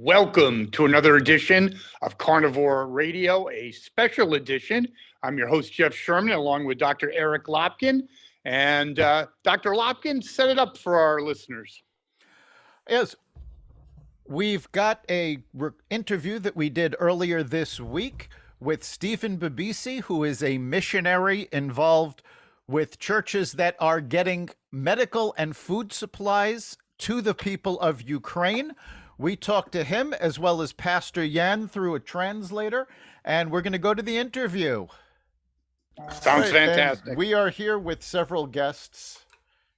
Welcome to another edition of Carnivore Radio, a special edition. I'm your host, Jeff Sherman, along with Dr. Eric Lopkin. And Dr. Lopkin, set it up for our listeners. Yes, we've got a interview that we did earlier this week with Stephen Babisi, who is a missionary involved with churches that are getting medical and food supplies to the people of Ukraine. We talked to him as well as Pastor Jan through a translator, and we're going to go to the interview. Sounds fantastic. And we are here with several guests,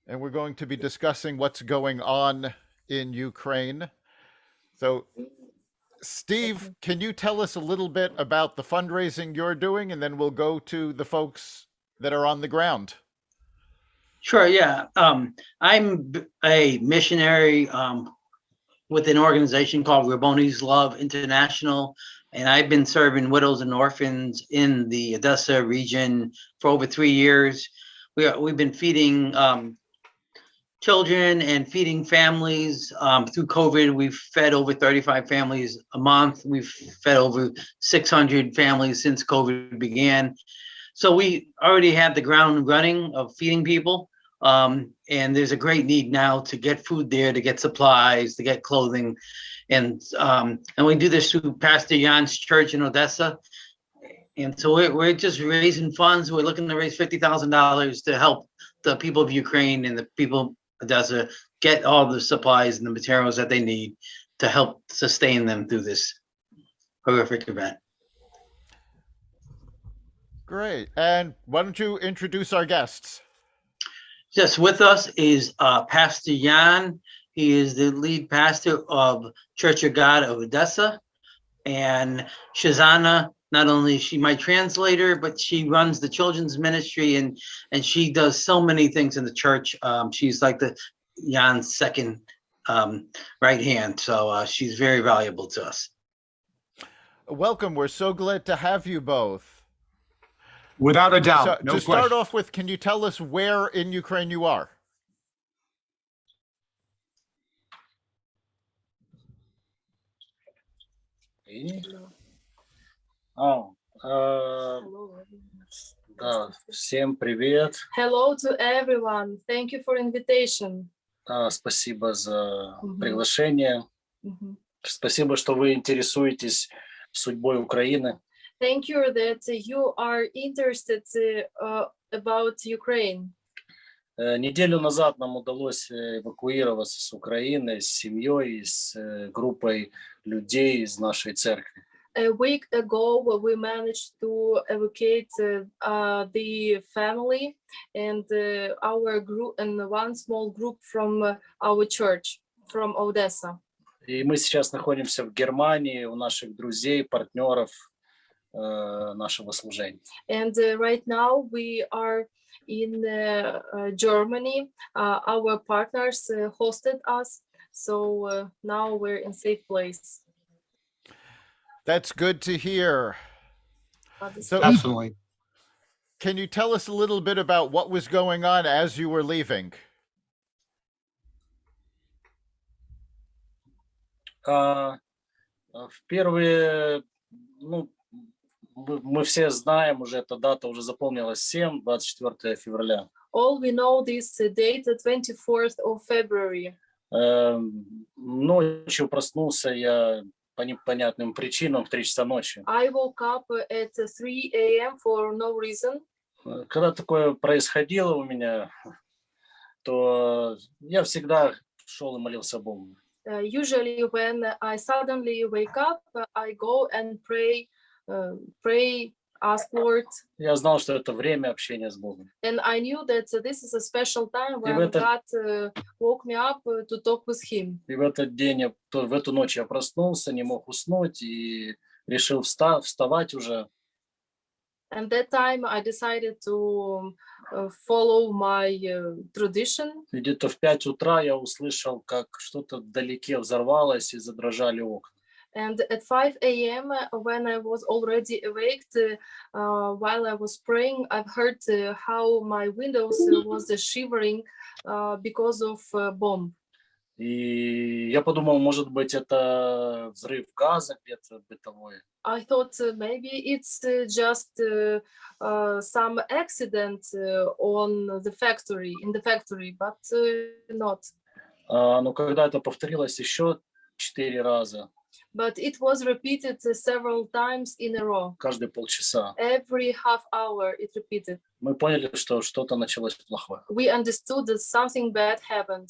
and we're going to be discussing what's going on in Ukraine. So, Steve, can you tell us a little bit about the fundraising you're doing, and then we'll go to the folks that are on the ground? Sure, yeah. I'm a missionary with an organization called Rabboni's Love International, and I've been serving widows and orphans in the Odessa region for over 3 years. We've been feeding children and feeding families through COVID. We've fed over 35 families a month. We've fed over 600 families since COVID began. So we already had the ground running of feeding people. And there's a great need now to get food there, to get supplies, to get clothing. And we do this through Pastor Jan's church in Odessa. And so we're just raising funds. We're looking to raise $50,000 to help the people of Ukraine and the people of Odessa get all the supplies and the materials that they need to help sustain them through this horrific event. Great. And why don't you introduce our guests? Just with us is Pastor Jan. He is the lead pastor of Church of God of Odessa. And Shazana, not only is she my translator, but she runs the children's ministry and she does so many things in the church. She's like Jan's second right hand. So she's very valuable to us. Welcome. We're so glad to have you both. Without a doubt. So, no to start question. off with, can you tell us where in Ukraine you are? Да, всем привет. Hello to everyone. Thank you for invitation. Спасибо за приглашение. Спасибо, что вы интересуетесь судьбой Украины. Thank you that you are interested about Ukraine. Неделю назад нам удалось эвакуироваться с Украины с семьей, с группой людей из нашей церкви. A week ago, we managed to evacuate the family and our group and one small group from our church, from Odessa. И мы сейчас находимся в Германии у наших друзей, партнеров нашего служения. And right now we are in Germany. Our partners hosted us, so now we're in safe place. That's good to hear. So, Definitely. can you tell us a little bit about what was going on as you were leaving? В первые, мы все знаем, уже эта дата уже запомнилась всем, 24 февраля. All we know this date, the 24th of February. Ночью проснулся я по непонятным причинам в 3 часа ночи. I woke up at 3 a.m. for no reason. Когда такое происходило у меня, то я всегда шел и молился Богу. Usually when I suddenly wake up, I go and pray, ask Lord. Я знал, что это время общения с Богом. And I knew that this is a special time when God woke me up to talk with Him. И в этот день, в эту ночь я проснулся, не мог уснуть и решил вставать уже. And that time I decided to follow my tradition. Где-то в 5 утра я услышал, как что-то вдалеке взорвалось и задрожали окна. And at 5 a.m. when I was already awake, while I was praying, I've heard how my windows was shivering because of bomb. И я подумал, может быть, это взрыв газа где-то бытовой. I thought maybe it's just some accident on the factory, in the factory, but not. Но когда это повторилось еще 4 раза, But it was repeated several times in a row. каждые полчаса, Every half hour it repeated. мы поняли, что что-то началось плохое. We understood that something bad happened.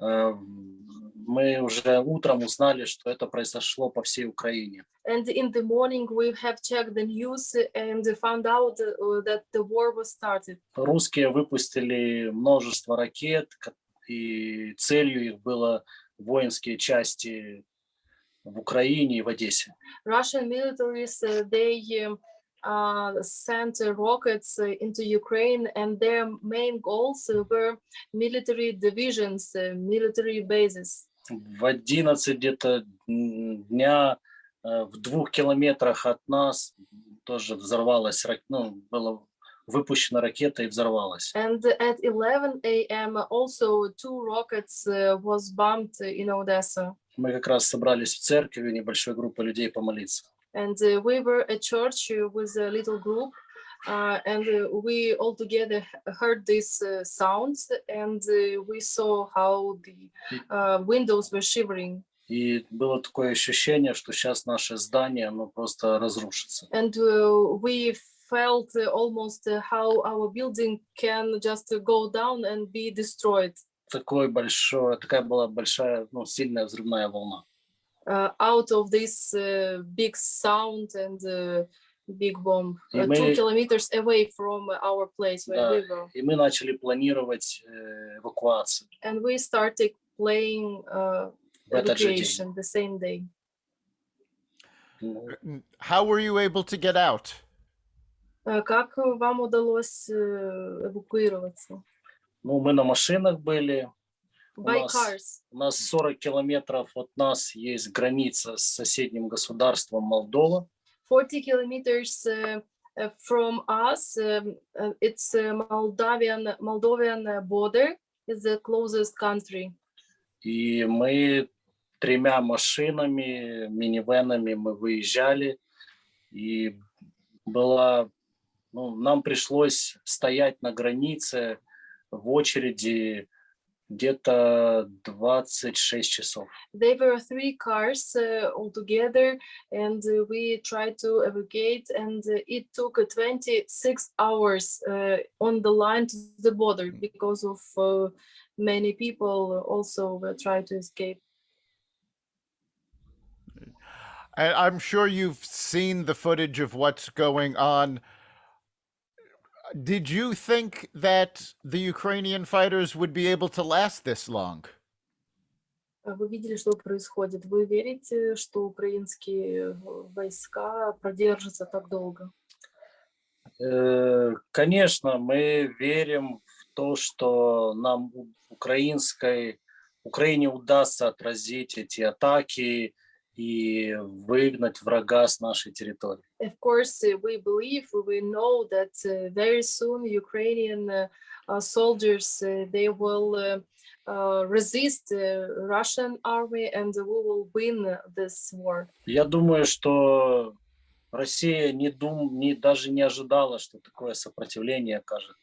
Мы уже утром узнали, что это произошло по всей Украине. And in the morning we have checked the news and found out that the war was started. Русские выпустили множество ракет, и целью их было воинские части в Украине и в Одессе. Russian militaries, they sent rockets into Ukraine, and their main goals were military divisions, military bases. В 11 где-то дня в 2 километрах от нас тоже взорвалась, была выпущена ракета и взорвалась. And at 11 a.m. also 2 rockets was bombed in Odessa. Мы как раз собрались в церкви, небольшой группой людей помолиться. And we were at church with a little group, and we all together heard these sounds, and we saw how the windows were shivering. И было такое ощущение, что сейчас наше здание, оно просто разрушится. And we felt almost how our building can just go down and be destroyed. Такая была большая, сильная взрывная волна. Out of this big sound and big bomb, И 2 kilometers away from our place where we were. И мы начали планировать эвакуацию. And we started playing В этот же день. evacuation the same day. How were you able to get out? Как вам удалось эвакуироваться? Мы на машинах были. By cars. У нас 40 километров от нас есть граница с соседним государством Молдова. 40 kilometers from us, it's Moldovan border, is the closest country. И мы 3 машинами, минивенами мы выезжали, и нам пришлось стоять на границе в очереди где-то 26 часов. There were 3 cars altogether, and we tried to evacuate, and it took 26 hours on the line to the border because of many people also were trying to escape. And I'm sure you've seen the footage of what's going on. Did you think that the Ukrainian fighters would be able to last this long? Вы видели, что происходит? Вы верите, что украинские войска продержатся так долго? Конечно, мы верим в то, что нам Украине удастся отразить эти атаки и выгнать врага с нашей территории. Of course, we believe, we know that very soon Ukrainian soldiers they will resist Russian army, and we will win this war. Я думаю, что Россия даже не ожидала, что такое сопротивление окажет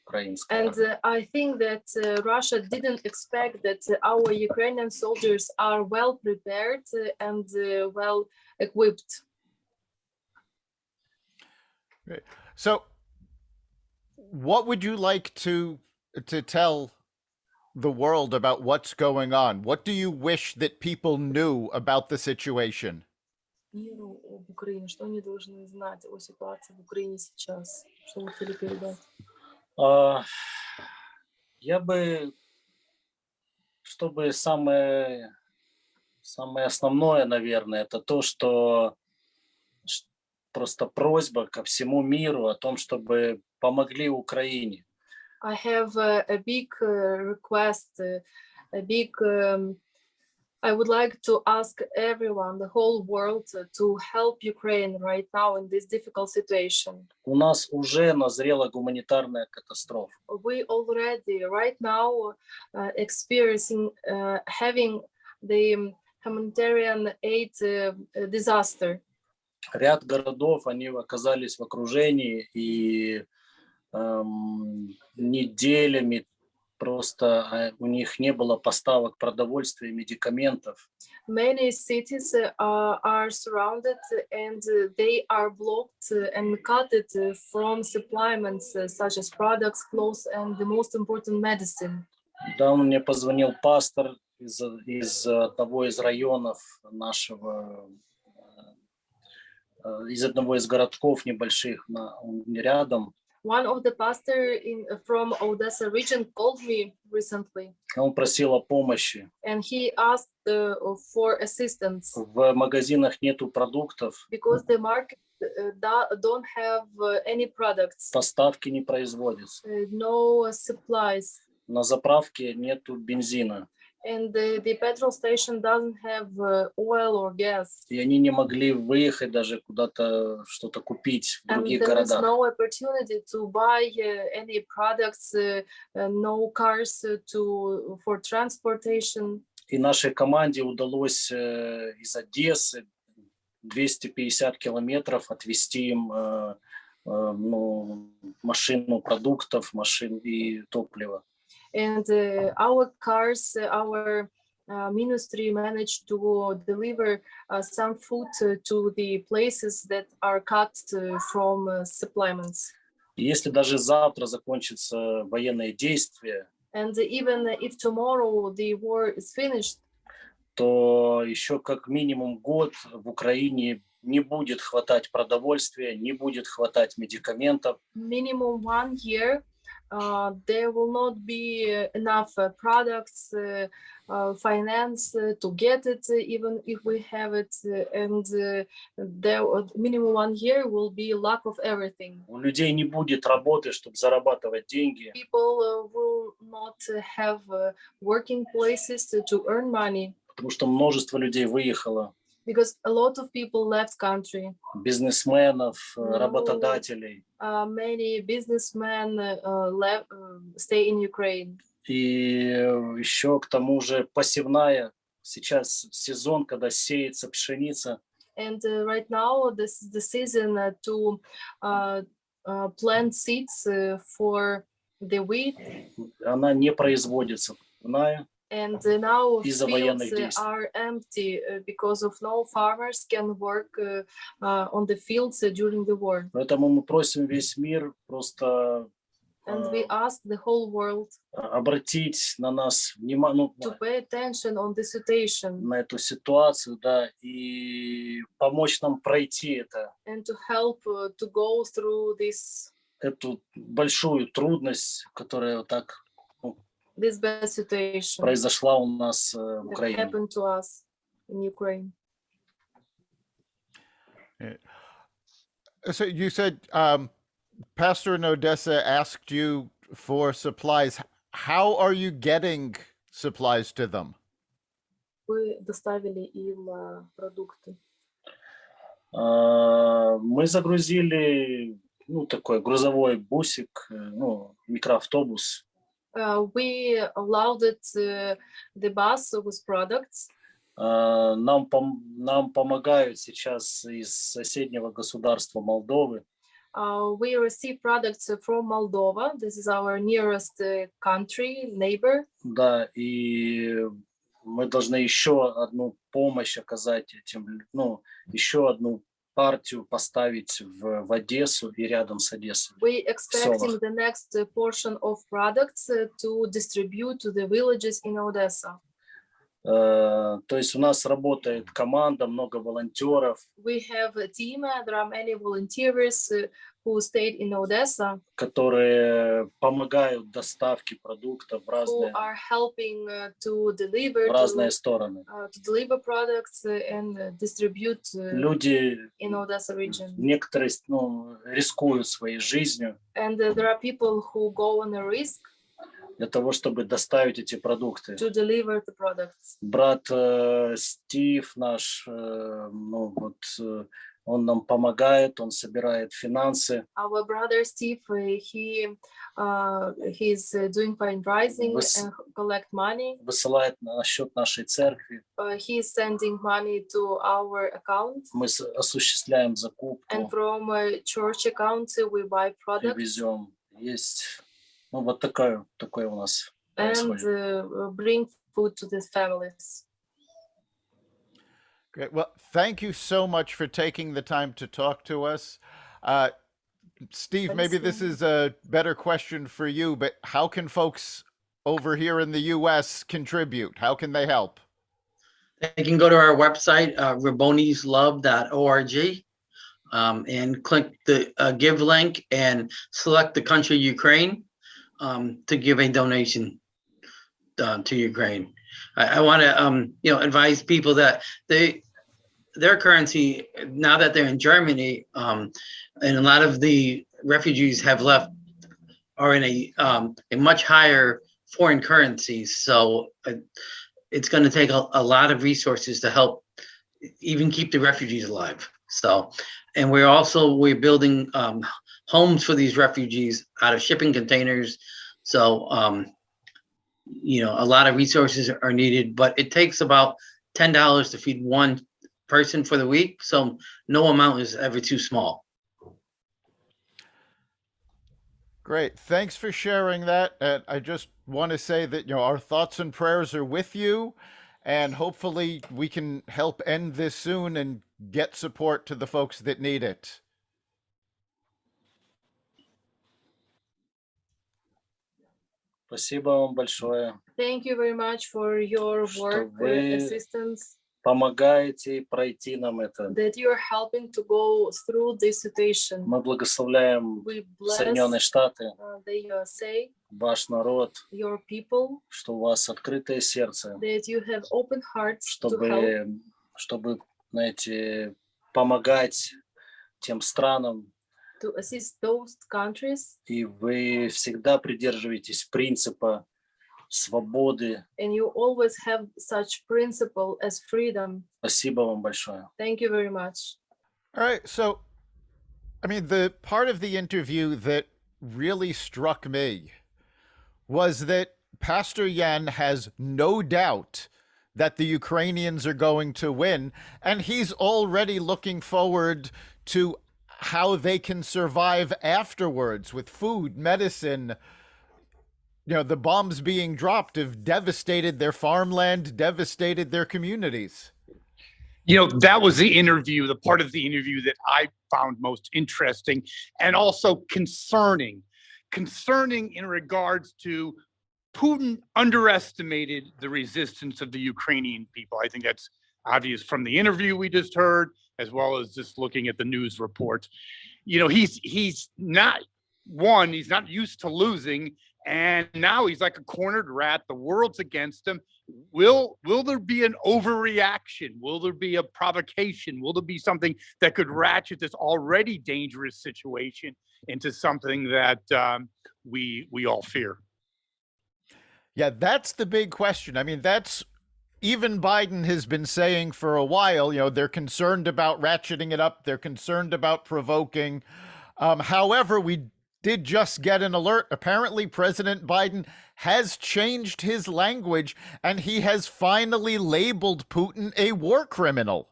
украинская And армия. I think that Russia didn't expect that our Ukrainian soldiers are well prepared and well equipped. So, what would you like to tell the world about what's going on? What do you wish that people knew about the situation? Миру об Украине, что они должны знать о ситуации в Украине сейчас? Что вы хотели передать? Я бы, чтобы самое основное, наверное, это то, что просто просьба ко всему миру о том, чтобы помогли Украине. I have a big request, a big I would like to ask everyone, the whole world, to help Ukraine right now in this difficult situation. У нас уже назрела гуманитарная катастрофа. We already right now experiencing having the humanitarian aid disaster. Ряд городов, они оказались в окружении и неделями просто у них не было поставок продовольствия и медикаментов. Many cities are surrounded and they are blocked and cut from supplements such as products, clothes, and the most important medicine. Да, мне позвонил пастор из одного из районов нашего, из одного из городков небольших рядом. One of the pastors from Odessa region called me recently. Он просил о помощи. And he asked for assistance. В магазинах нету продуктов. Because the market don't have any products. Поставки не производятся. No supplies. На заправке нету бензина. And the petrol station doesn't have oil or gas. И они не могли выехать даже куда-то что-то купить в других городах. And there is no opportunity to buy any products, no cars for transportation. И нашей команде удалось из Одессы 250 километров отвезти им машину продуктов, машин и топлива. And our cars, our ministry managed to deliver some food to the places that are cut from supplements. Если даже завтра закончатся военные действия, and even if tomorrow the war is finished, то еще как минимум год в Украине не будет хватать продовольствия, не будет хватать медикаментов. Minimum 1 year. There will not be enough products, finance to get it, even if we have it, and there minimum 1 year will be lack of everything. У людей не будет работы, чтобы зарабатывать деньги. People will not have working places to earn money. Потому что множество людей выехало. Because a lot of people left country. Бизнесменов, работодателей. Many businessmen stay in Ukraine. И еще к тому же посевная. Сейчас сезон, когда сеется пшеница. And right now, this is the season to plant seeds for the wheat. Она не производится. And now из-за fields военных действий. are empty because of no farmers can work on the fields during the war. Поэтому мы просим весь мир просто And we ask the whole world обратить на нас внимание, to pay attention on the situation, на эту ситуацию, да, и помочь нам пройти это. and to help to go through this Эту большую трудность, которая вот так this bad situation произошла у нас в that Украине. happened to us in Ukraine. So you said Pastor in Odessa asked you for supplies. How are you getting supplies to them? Вы доставили им продукты. Мы загрузили, такой грузовой бусик, микроавтобус. We loaded the bus with products. Нам помогают сейчас из соседнего государства Молдовы. We receive products from Moldova. This is our nearest country, neighbor. Да, и мы должны еще одну помощь оказать этим, еще одну партию поставить в Одессу и рядом с Одессой. We expecting the next portion of products to distribute to the villages in Odessa. То есть у нас работает команда, много волонтеров. We have a team. There are many volunteers who stayed in Odessa, которые помогают доставке продуктов в who are helping to deliver разные стороны. to deliver products and distribute Люди, in Odessa region. некоторые, рискуют своей жизнью. And there are people who go on a risk. для того, чтобы доставить эти продукты. to deliver the products. Брат Стив наш, он нам помогает, он собирает финансы. Our brother Steve, he's doing fundraising and collect money. Высылает на счет нашей церкви. He's sending money to our account. Мы осуществляем And закупку, from church account, we buy products. привезем. Есть, вот такое у нас происходит. And bring food to the families. Great. Well, thank you so much for taking the time to talk to us. Steve, maybe this is a better question for you, but how can folks over here in the U.S. contribute? How can they help? They can go to our website, rabbonislove.org, and click the give link and select the country Ukraine to give a donation to Ukraine. I want to advise people that their currency, now that they're in Germany, and a lot of the refugees have left, are in a much higher foreign currencies. So it's going to take a lot of resources to help even keep the refugees alive. So, and we're building homes for these refugees out of shipping containers. So, a lot of resources are needed, but it takes about $10 to feed one person for the week. So no amount is ever too small. Great. Thanks for sharing that. And I just want to say that, our thoughts and prayers are with you, and hopefully we can help end this soon and get support to the folks that need it. Спасибо вам большое. Thank you very much for your work, вы assistance, помогаете пройти нам это. that you're helping to go through this situation. Мы благословляем We bless Соединенные Штаты, the USA, ваш народ, your people, что у вас открытое сердце, that you have open hearts to help, чтобы, знаете, помогать тем странам. to assist those countries, И вы всегда придерживаетесь принципа свободы. and you always have such principle as freedom. Спасибо вам большое. Thank you very much. All right. So, the part of the interview that really struck me was that Pastor Yan has no doubt that the Ukrainians are going to win, and he's already looking forward to how they can survive afterwards with food, medicine. The bombs being dropped have devastated their farmland, devastated their communities. That was the part of the interview that I found most interesting and also concerning in regards to Putin underestimated the resistance of the Ukrainian people. I think that's obvious from the interview we just heard, as well as just looking at the news reports. He's not used to losing, and now he's like a cornered rat. The world's against him. Will there be an overreaction? Will there be a provocation? Will there be something that could ratchet this already dangerous situation into something that we all fear? Yeah, that's the big question. That's even Biden has been saying for a while. They're concerned about ratcheting it up. They're concerned about provoking. However, we did just get an alert. Apparently, President Biden has changed his language, and he has finally labeled Putin a war criminal.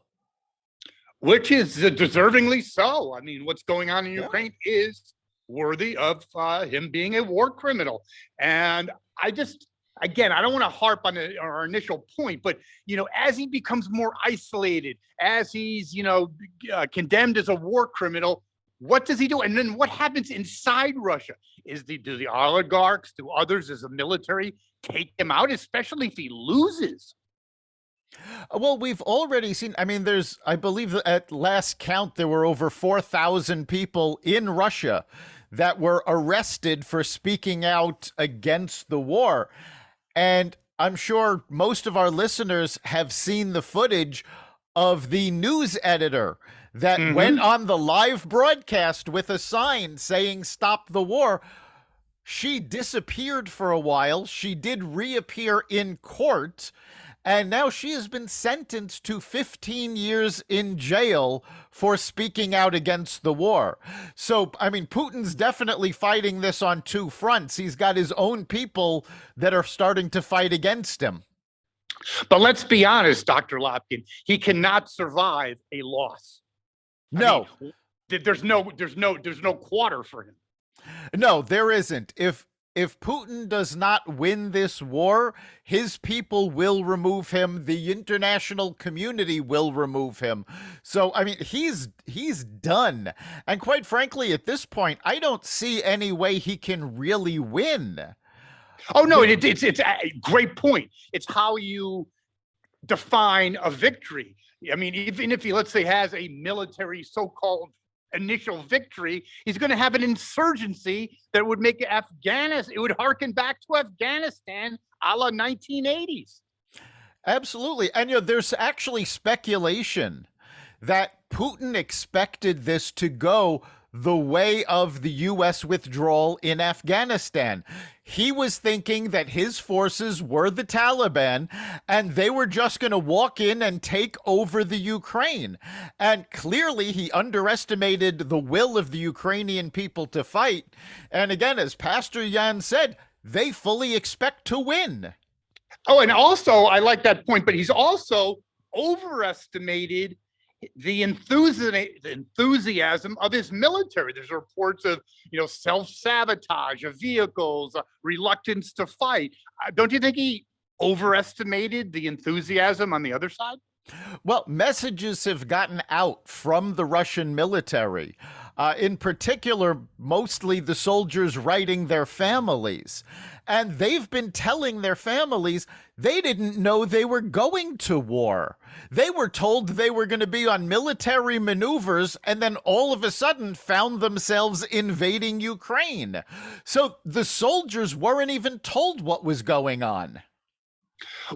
Which is deservingly so. What's going on in Ukraine is worthy of him being a war criminal. And I don't want to harp on our initial point, but, as he becomes more isolated, as he's, condemned as a war criminal, what does he do? And then what happens inside Russia? Do the oligarchs, do others as a military take him out, especially if he loses? Well, we've already seen, I believe that at last count, there were over 4,000 people in Russia that were arrested for speaking out against the war. And I'm sure most of our listeners have seen the footage of the news editor that went on the live broadcast with a sign saying "Stop the war." She disappeared for a while. She did reappear in court, and now she has been sentenced to 15 years in jail for speaking out against the war. So, I mean, Putin's definitely fighting this on two fronts. He's got his own people that are starting to fight against him. But let's be honest, Dr. Lopkin, he cannot survive a loss. No. I mean, there's no quarter for him. No, there isn't. If Putin does not win this war, his people will remove him. The international community will remove him. So, I mean, he's done. And quite frankly, at this point, I don't see any way he can really win. Oh no, it's a great point. It's how you define a victory. I mean, even if he, let's say, has a military so-called initial victory, he's going to have an insurgency that would make Afghanistan, it would harken back to Afghanistan a la 1980s. Absolutely. And there's actually speculation that Putin expected this to go the way of the U.S. withdrawal in Afghanistan. He was thinking that his forces were the Taliban and they were just going to walk in and take over the Ukraine. And clearly he underestimated the will of the Ukrainian people to fight. And again, as Pastor Jan said, they fully expect to win. Oh, and also, I like that point, but he's also overestimated the enthusiasm of his military. There's reports of, self-sabotage of vehicles, reluctance to fight. Don't you think he overestimated the enthusiasm on the other side? Well, messages have gotten out from the Russian military, in particular, mostly the soldiers writing their families. And they've been telling their families they didn't know they were going to war. They were told they were going to be on military maneuvers and then all of a sudden found themselves invading Ukraine. So the soldiers weren't even told what was going on.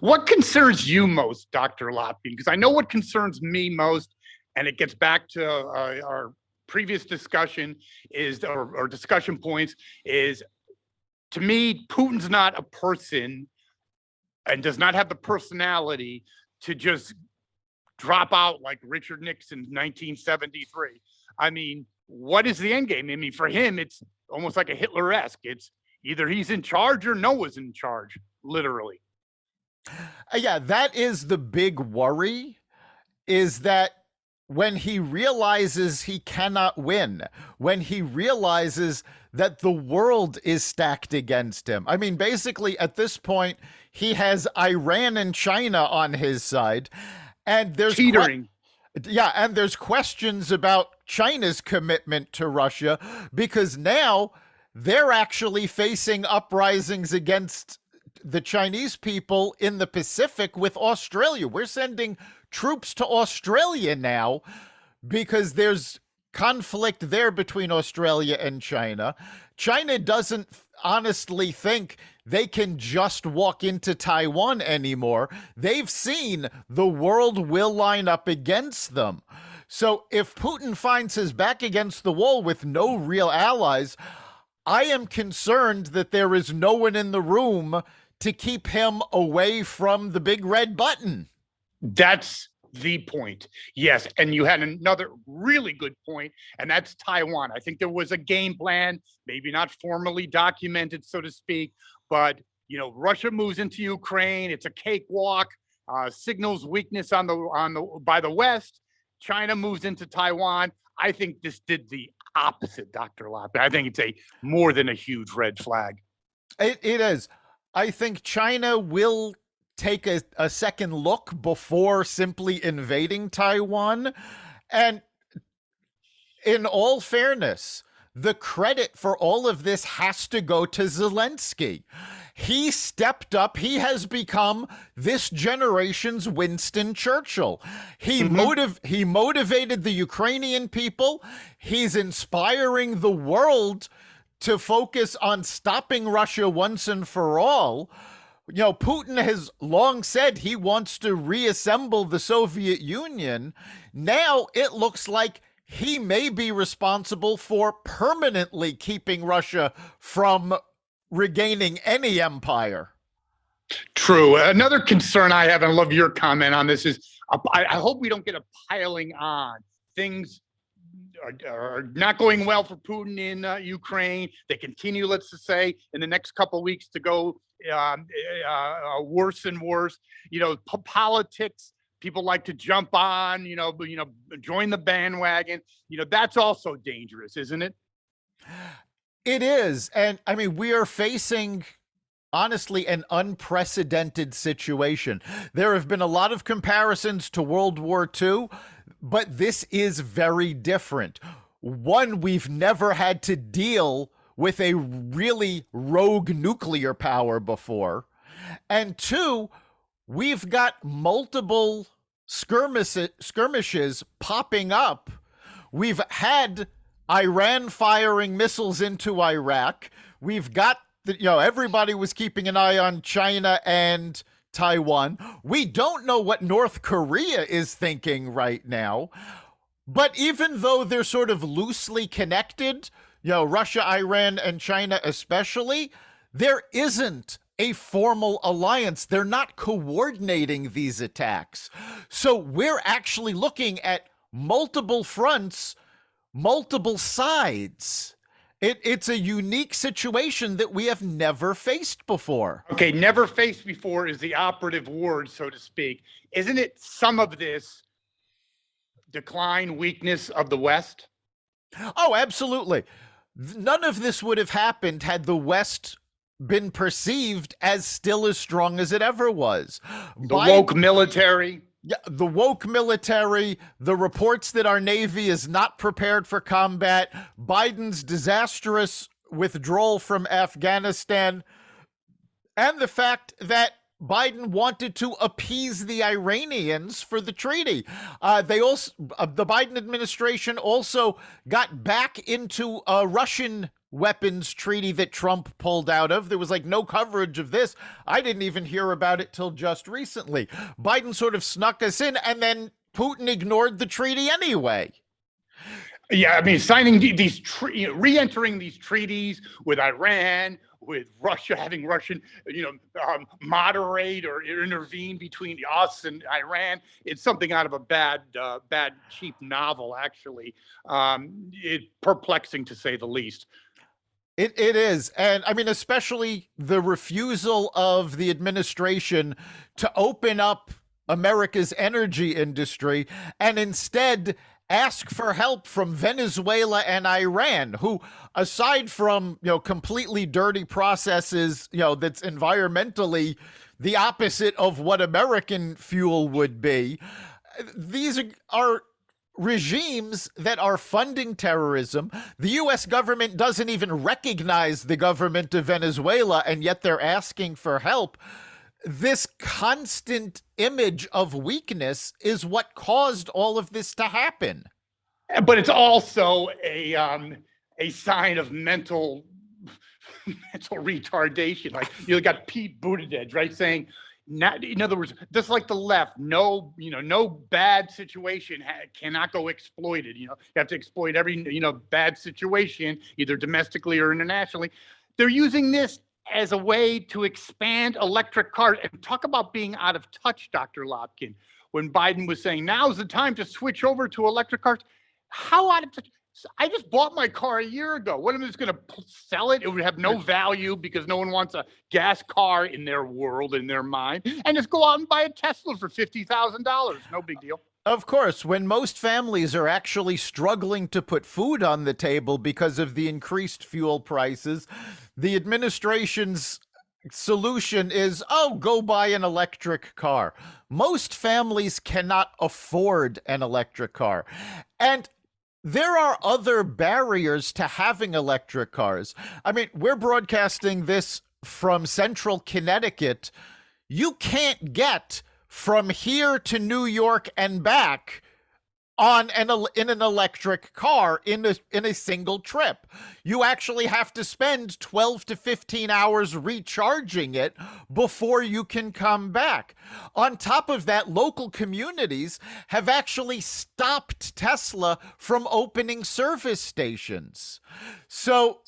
What concerns you most, Dr. Lopkin? Because I know what concerns me most, and it gets back to our previous discussion or discussion points is, to me, Putin's not a person and does not have the personality to just drop out like Richard Nixon in 1973. I mean, what is the end game? I mean, for him, it's almost like a Hitler-esque. It's either he's in charge or Noah's in charge, literally. Yeah, that is the big worry, is that when he realizes he cannot win, when he realizes that the world is stacked against him. I mean, basically, at this point, he has Iran and China on his side, and there's teetering. And there's questions about China's commitment to Russia, because now they're actually facing uprisings against the Chinese people in the Pacific with Australia. We're sending troops to Australia now because there's conflict there between Australia and China. China doesn't honestly think they can just walk into Taiwan anymore. They've seen the world will line up against them. So if Putin finds his back against the wall with no real allies, I am concerned that there is no one in the room to keep him away from the big red button. That's the point. Yes. And you had another really good point, and that's Taiwan. I think there was a game plan, maybe not formally documented, so to speak, but Russia moves into Ukraine. It's a cakewalk, signals weakness by the West. China moves into Taiwan. I think this did the opposite, Dr. Lopp. I think it's more than a huge red flag. It is. I think China will take a second look before simply invading Taiwan. And in all fairness, the credit for all of this has to go to Zelensky. He stepped up. He has become this generation's Winston Churchill. He motivated the Ukrainian people. He's inspiring the world to focus on stopping Russia once and for all. Putin has long said he wants to reassemble the Soviet Union. Now it looks like he may be responsible for permanently keeping Russia from regaining any empire. True. Another concern I have, and I love your comment on this, is I hope we don't get a piling on. Things are not going well for Putin in Ukraine. They continue, let's just say, in the next couple of weeks to go worse and worse. Politics. People like to jump on, join the bandwagon. That's also dangerous, isn't it? It is. And I mean, we are facing, honestly, an unprecedented situation. There have been a lot of comparisons to World War II, but this is very different. One, we've never had to deal with a really rogue nuclear power before. And two, we've got multiple skirmishes popping up. We've had Iran firing missiles into Iraq. We've got everybody was keeping an eye on China and Taiwan. We don't know what North Korea is thinking right now. But even though they're sort of loosely connected, Russia, Iran, and China especially, there isn't a formal alliance. They're not coordinating these attacks. So we're actually looking at multiple fronts, multiple sides. It's a unique situation that we have never faced before. Okay, never faced before is the operative word, so to speak. Isn't it some of this decline, weakness of the West? Oh, absolutely. None of this would have happened had the West been perceived as still as strong as it ever was. The woke military. Yeah, the woke military, the reports that our Navy is not prepared for combat, Biden's disastrous withdrawal from Afghanistan, and the fact that Biden wanted to appease the Iranians for the treaty. The Biden administration also got back into a Russian weapons treaty that Trump pulled out of. There was no coverage of this. I didn't even hear about it till just recently. Biden sort of snuck us in, and then Putin ignored the treaty anyway. Yeah, I mean, signing these, re-entering these treaties with Iran, with Russia, having Russian, moderate or intervene between us and Iran. It's something out of a bad, cheap novel, actually. It's perplexing, to say the least. It is. And I mean, especially the refusal of the administration to open up America's energy industry and instead ask for help from Venezuela and Iran, who, aside from, completely dirty processes, that's environmentally the opposite of what American fuel would be, these are regimes that are funding terrorism. The U.S. government doesn't even recognize the government of Venezuela, and yet they're asking for help. This constant image of weakness is what caused all of this to happen. But it's also a sign of mental retardation. Like, you got Pete Buttigieg, right, saying, not, in other words, just like the left, no bad situation cannot go exploited. You have to exploit every bad situation, either domestically or internationally. They're using this as a way to expand electric cars. And talk about being out of touch, Dr. Lopkin, when Biden was saying, now's the time to switch over to electric cars. How out of touch? I just bought my car a year ago. What am I just going to sell it? It would have no value because no one wants a gas car in their world, in their mind, and just go out and buy a Tesla for $50,000. No big deal. Of course, when most families are actually struggling to put food on the table because of the increased fuel prices, the administration's solution is, go buy an electric car. Most families cannot afford an electric car. And there are other barriers to having electric cars. I mean, we're broadcasting this from central Connecticut. You can't get from here to New York and back in an electric car in a single trip. You actually have to spend 12 to 15 hours recharging it before you can come back. On top of that, local communities have actually stopped Tesla from opening service stations. So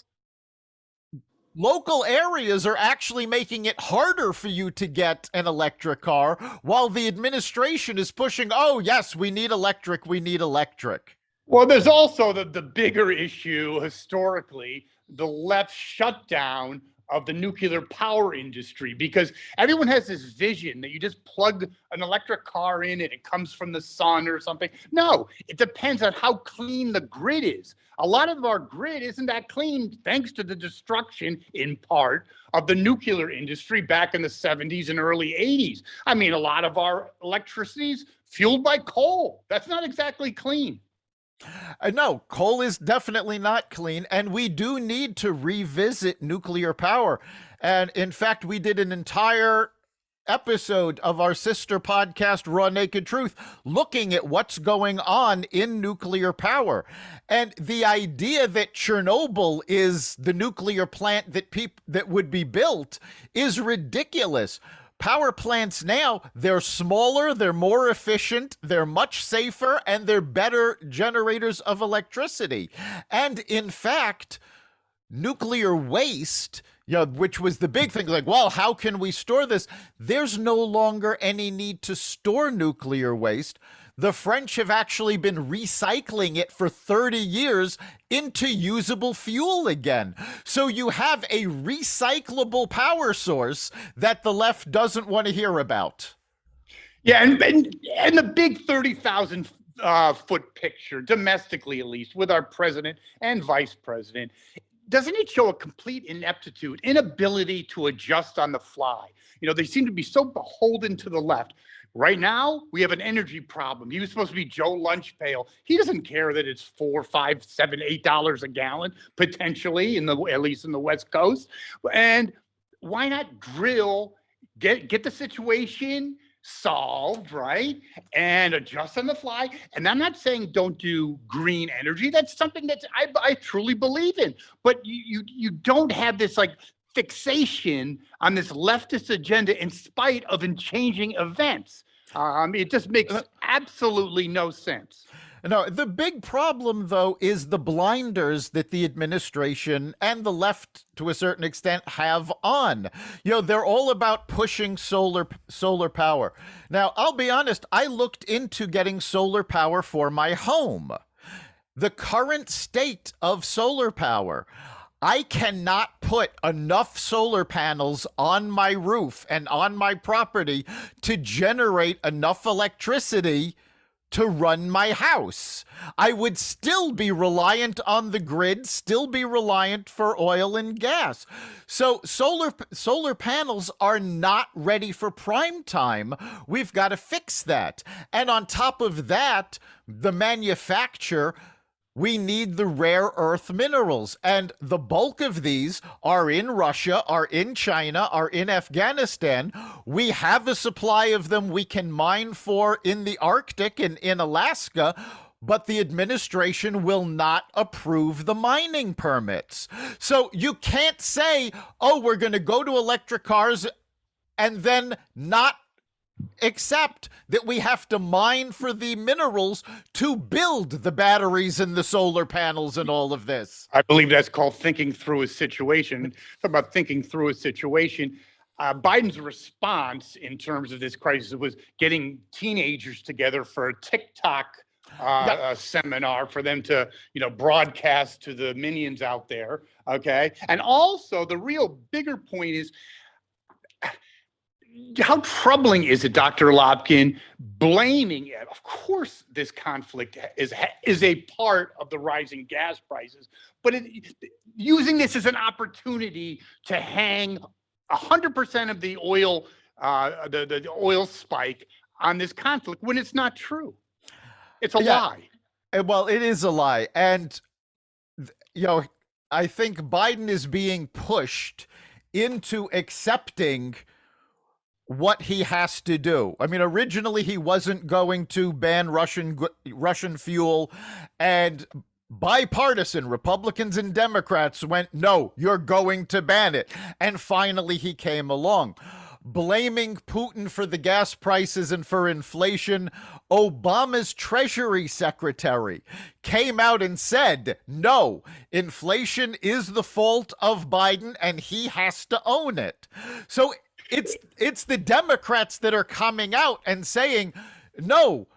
local areas are actually making it harder for you to get an electric car, while the administration is pushing, oh, yes, we need electric, we need electric. Well, there's also the bigger issue historically, the left shutdown of the nuclear power industry, because everyone has this vision that you just plug an electric car in and it comes from the sun or something. No, it depends on how clean the grid is. A lot of our grid isn't that clean thanks to the destruction, in part, of the nuclear industry back in the 70s and early 80s. I mean, a lot of our electricity is fueled by coal. That's not exactly clean. No, coal is definitely not clean, and we do need to revisit nuclear power. And in fact, we did an entire episode of our sister podcast, Raw Naked Truth, looking at what's going on in nuclear power. And the idea that Chernobyl is the nuclear plant that would be built is ridiculous. Power plants now, they're smaller, they're more efficient, they're much safer, and they're better generators of electricity. And in fact, nuclear waste, which was the big thing, like, well, how can we store this? There's no longer any need to store nuclear waste. The French have actually been recycling it for 30 years into usable fuel again. So you have a recyclable power source that the left doesn't want to hear about. Yeah, and the big 30,000 foot picture, domestically at least, with our president and vice president, doesn't it show a complete inability to adjust on the fly? They seem to be so beholden to the left. Right now, we have an energy problem. He was supposed to be Joe Lunchpail. He doesn't care that it's $4, $5, $7, $8 a gallon, potentially, at least in the West Coast. And why not drill, get the situation solved, right? And adjust on the fly. And I'm not saying don't do green energy. That's something that I truly believe in. But you don't have this fixation on this leftist agenda in spite of changing events. It just makes absolutely no sense. No, the big problem, though, is the blinders that the administration and the left, to a certain extent, have on. They're all about pushing solar power. Now, I'll be honest, I looked into getting solar power for my home. The current state of solar power, I cannot put enough solar panels on my roof and on my property to generate enough electricity to run my house. I would still be reliant on the grid, still be reliant for oil and gas. So solar panels are not ready for prime time. We've got to fix that. And on top of that, the manufacturer, we need the rare earth minerals, and the bulk of these are in Russia, are in China, are in Afghanistan. We have a supply of them we can mine for in the Arctic and in Alaska, but the administration will not approve the mining permits. So you can't say, oh, we're going to go to electric cars and then not except that we have to mine for the minerals to build the batteries and the solar panels and all of this. I believe that's called thinking through a situation. Talk about thinking through a situation. Biden's response in terms of this crisis was getting teenagers together for a TikTok seminar for them to, broadcast to the minions out there. Okay. And also the real bigger point is, how troubling is it, Dr. Lopkin, blaming it? Of course, this conflict is a part of the rising gas prices, but using this as an opportunity to hang 100% of the oil, the oil spike on this conflict when it's not true. It's a lie. Well, it is a lie, and I think Biden is being pushed into accepting what he has to do. I mean, originally he wasn't going to ban Russian fuel, and bipartisan Republicans and Democrats went, no, you're going to ban it. And finally he came along. blaming Putin for the gas prices and for inflation, Obama's Treasury Secretary came out and said, no, inflation is the fault of Biden and he has to own it. So it's the Democrats that are coming out and saying, no,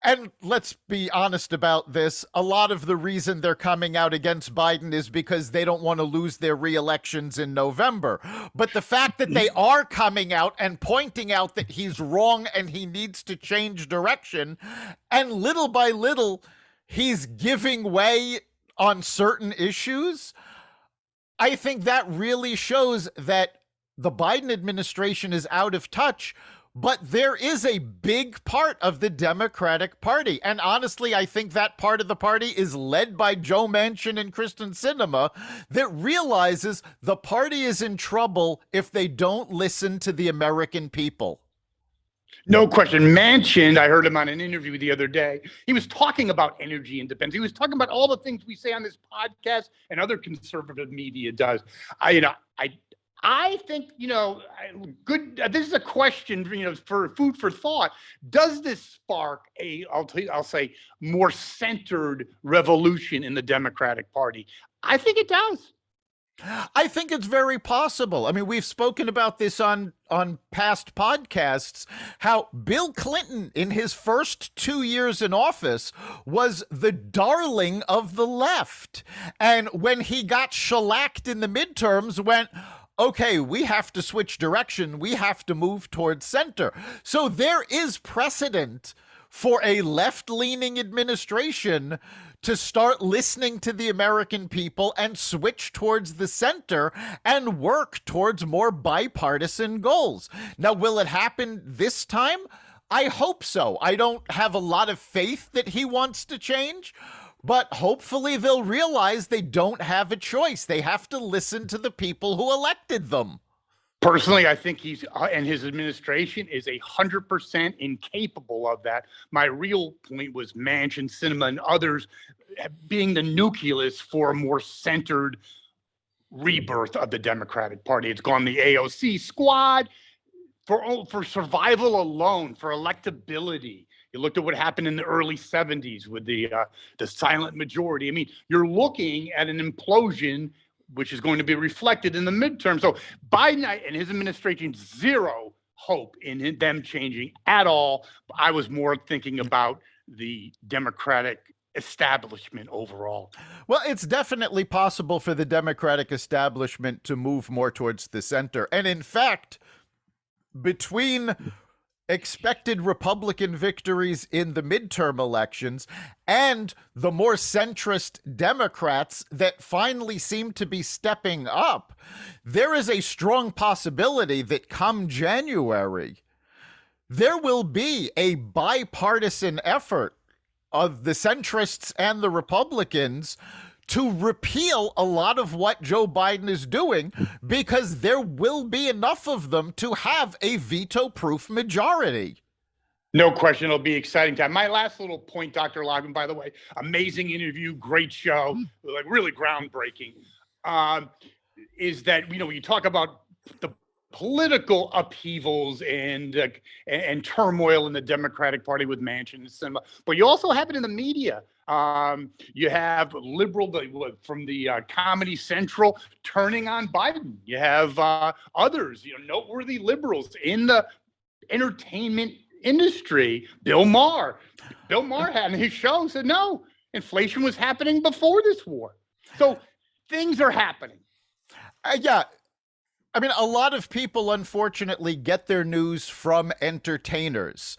and let's be honest about this. A lot of the reason they're coming out against Biden is because they don't want to lose their re-elections in November. But the fact that they are coming out and pointing out that he's wrong and he needs to change direction, and little by little, he's giving way on certain issues, I think that really shows that the Biden administration is out of touch. But there is a big part of the Democratic Party. And honestly, I think that part of the party is led by Joe Manchin and Kristen Sinema that realizes the party is in trouble if they don't listen to the American people. No question. Manchin, I heard him on an interview the other day. He was talking about energy independence. He was talking about all the things we say on this podcast and other conservative media does. I think, good. This is a question, for food for thought. Does this spark I'll say, more centered revolution in the Democratic Party? I think it does. I think it's very possible. I mean, we've spoken about this on past podcasts, how Bill Clinton, in his first 2 years in office, was the darling of the left. And when he got shellacked in the midterms, went, okay, we have to switch direction. We have to move towards center. So there is precedent for a left-leaning administration to start listening to the American people and switch towards the center and work towards more bipartisan goals. Now, will it happen this time? I hope so. I don't have a lot of faith that he wants to change, but hopefully they'll realize they don't have a choice. They have to listen to the people who elected them. Personally, I think he's and his administration is 100% incapable of that. My real point was Manchin, Sinema, and others being the nucleus for a more centered rebirth of the Democratic Party. It's gone the AOC squad for survival alone, for electability. You looked at what happened in the early 70s with the silent majority. I mean, you're looking at an implosion, which is going to be reflected in the midterm. So Biden and his administration, zero hope in them changing at all. I was more thinking about the Democratic establishment overall. Well, it's definitely possible for the Democratic establishment to move more towards the center. And in fact, between expected Republican victories in the midterm elections and the more centrist Democrats that finally seem to be stepping up, there is a strong possibility that come January, there will be a bipartisan effort of the centrists and the Republicans to repeal a lot of what Joe Biden is doing, because there will be enough of them to have a veto-proof majority. No question. It'll be exciting time. My last little point, Dr. Logan, by the way, amazing interview, great show, like really groundbreaking, is that, when you talk about the political upheavals and turmoil in the Democratic Party with Manchin and Sinema, but you also have it in the media. You have liberal from the Comedy Central turning on Biden. You have others, noteworthy liberals in the entertainment industry. Bill Maher had in his show said, no, inflation was happening before this war. So things are happening. Yeah. I mean, a lot of people, unfortunately, get their news from entertainers.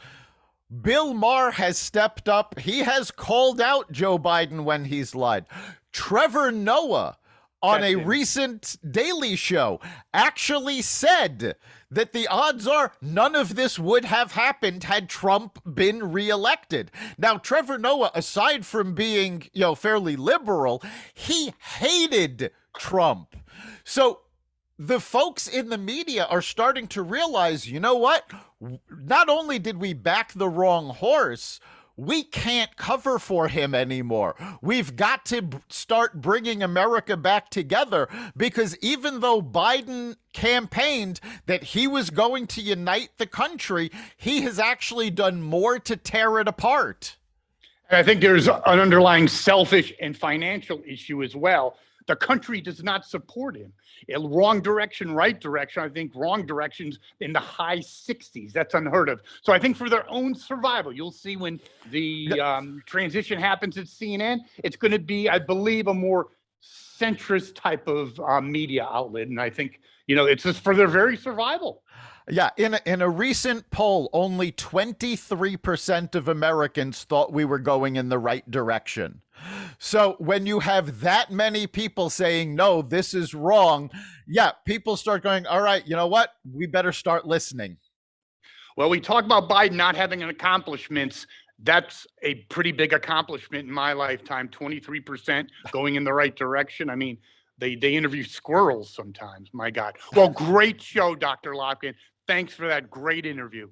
Bill Maher has stepped up. He has called out Joe Biden when he's lied. Trevor Noah, on a recent Daily Show, actually said that the odds are none of this would have happened had Trump been reelected. Now, Trevor Noah, aside from being, fairly liberal, he hated Trump. So the folks in the media are starting to realize, you know what? Not only did we back the wrong horse, we can't cover for him anymore. We've got to start bringing America back together, because even though Biden campaigned that he was going to unite the country, he has actually done more to tear it apart. And I think there's an underlying selfish and financial issue as well. The country does not support him. Wrong direction, right direction. I think wrong direction's in the high 60s. That's unheard of. So I think for their own survival, you'll see when the transition happens at CNN, it's going to be, I believe, a more centrist type of media outlet. And I think, it's just for their very survival. Yeah, in a recent poll, only 23% of Americans thought we were going in the right direction. So when you have that many people saying, no, this is wrong, yeah, people start going, all right, you know what? We better start listening. Well, we talk about Biden not having accomplishments. That's a pretty big accomplishment in my lifetime, 23% going in the right direction. I mean, they interview squirrels sometimes. My God. Well, great show, Dr. Lopkin. Thanks for that great interview.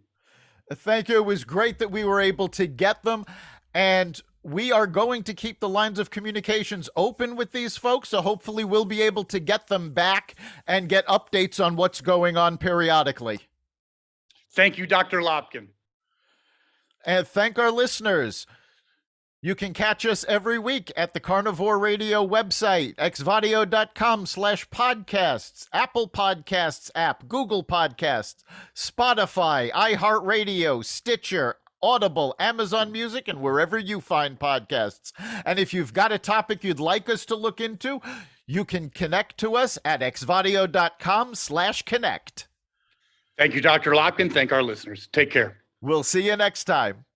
Thank you. It was great that we were able to get them. And we are going to keep the lines of communications open with these folks. So hopefully we'll be able to get them back and get updates on what's going on periodically. Thank you, Dr. Lopkin. And thank our listeners. You can catch us every week at the Carnivore Radio website, xvadio.com/podcasts, Apple Podcasts app, Google Podcasts, Spotify, iHeartRadio, Stitcher, Audible, Amazon Music, and wherever you find podcasts. And if you've got a topic you'd like us to look into, you can connect to us at xvadio.com/connect. Thank you, Dr. Lopkin. Thank our listeners. Take care. We'll see you next time.